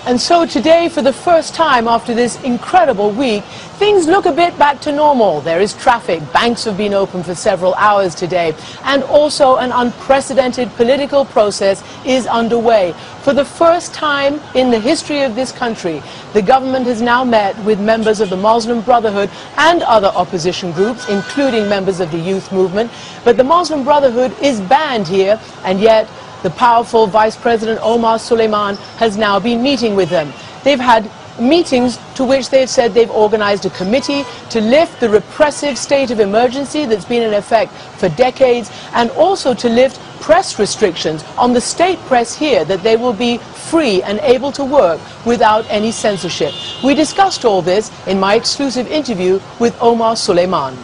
And so today, for the first time after this incredible week, things look a bit back to normal. There is traffic, banks have been open for several hours today, and also an unprecedented political process is underway. For the first time in the history of this country, the government has now met with members of the Muslim Brotherhood and other opposition groups, including members of the youth movement. But the Muslim Brotherhood is banned here, and yet the powerful Vice President Omar Suleiman has now been meeting with them. They've had meetings to which they've said they've organized a committee to lift the repressive state of emergency that's been in effect for decades, and also to lift press restrictions on the state press here, that they will be free and able to work without any censorship. We discussed all this in my exclusive interview with Omar Suleiman.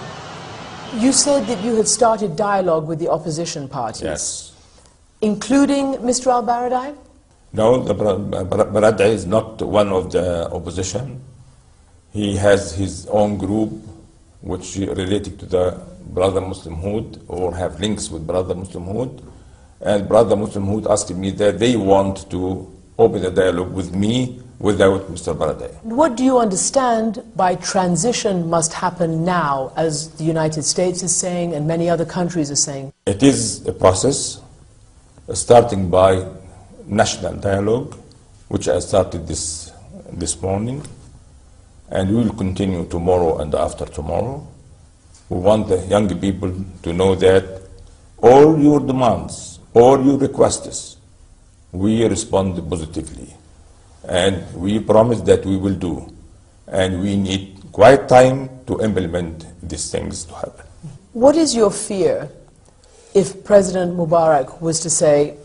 You said that you had started dialogue with the opposition parties. Yes. Including Mr. al-Baradei? No, Baradei is not one of the opposition. He has his own group which related to the Brother Muslimhood or have links with Brother Muslimhood. And Brother Muslimhood asked me that they want to open a dialogue with me without Mr. Baradei. What do you understand by transition must happen now, as the United States is saying and many other countries are saying? It is a process starting by national dialogue, which I started this morning, and we will continue tomorrow and after tomorrow. We want the young people to know that all your demands, all your requests, we respond positively, and we promise that we will do, and we need quite time to implement these things to happen. What is your fear if President Mubarak was to say,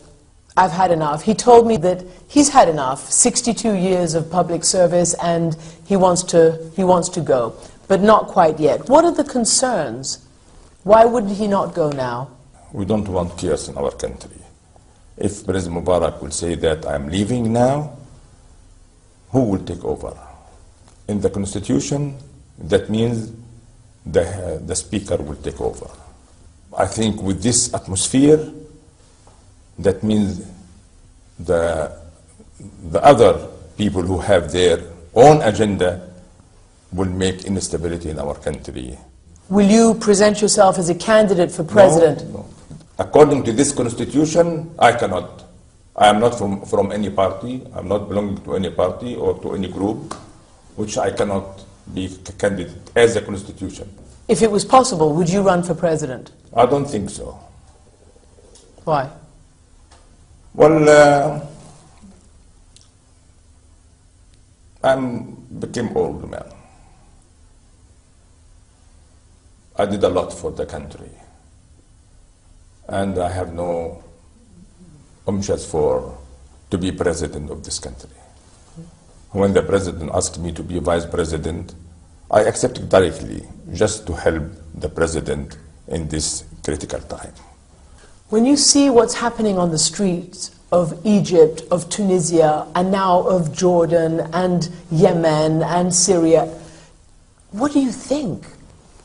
I've had enough? He told me that he's had enough, 62 years of public service, and he wants to go, but not quite yet. What are the concerns? Why would he not go now? We don't want chaos in our country. If President Mubarak will say that I'm leaving now, who will take over? In the Constitution, that means the Speaker will take over. I think with this atmosphere, that means the other people who have their own agenda will make instability in our country. Will you present yourself as a candidate for president? No. According to this constitution, I cannot. I am not from any party. I'm not belonging to any party or to any group, which I cannot be a candidate as a constitution. If it was possible, would you run for president? I don't think so. Why? Well, I became old man. I did a lot for the country, and I have no umptious to be president of this country. When the president asked me to be vice president, I accepted directly, just to help the president in this critical time. When you see what's happening on the streets of Egypt, of Tunisia, and now of Jordan, and Yemen, and Syria, what do you think?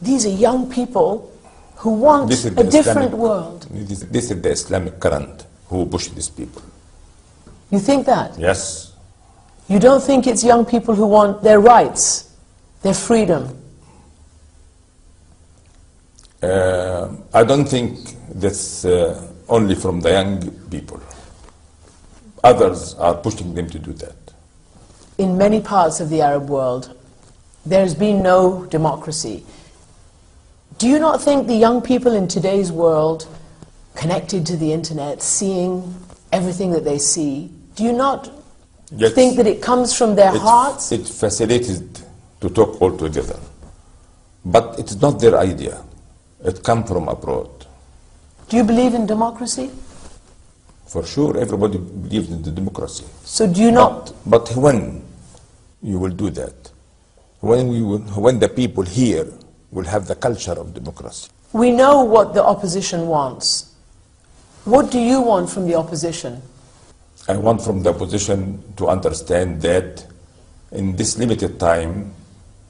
These are young people who want a different world. This is the Islamic current who push these people. You think that? Yes. You don't think it's young people who want their rights, their freedom? I don't think that's only from the young people. Others are pushing them to do that. In many parts of the Arab world, there's been no democracy. Do you not think the young people in today's world, connected to the internet, seeing everything that they see, do you not think that it comes from their hearts? It facilitated to talk all together. But it's not their idea. It comes from abroad. Do you believe in democracy? For sure, everybody believes in the democracy. So do you not? But when you will do that? When the people here will have the culture of democracy. We know what the opposition wants. What do you want from the opposition? I want from the opposition to understand that in this limited time,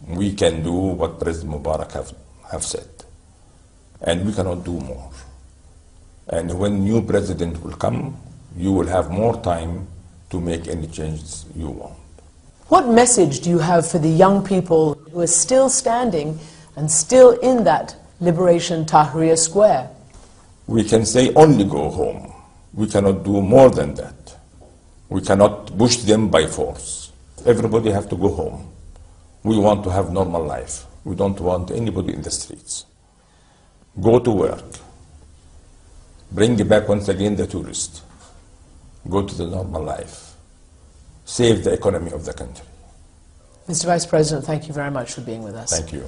we can do what President Mubarak have said. And we cannot do more. And when new president will come, you will have more time to make any changes you want. What message do you have for the young people who are still standing and still in that Liberation Tahrir Square? We can say only go home. We cannot do more than that. We cannot push them by force. Everybody has to go home. We want to have normal life. We don't want anybody in the streets. Go to work. Bring back once again the tourists. Go to the normal life. Save the economy of the country. Mr. Vice President, thank you very much for being with us. Thank you.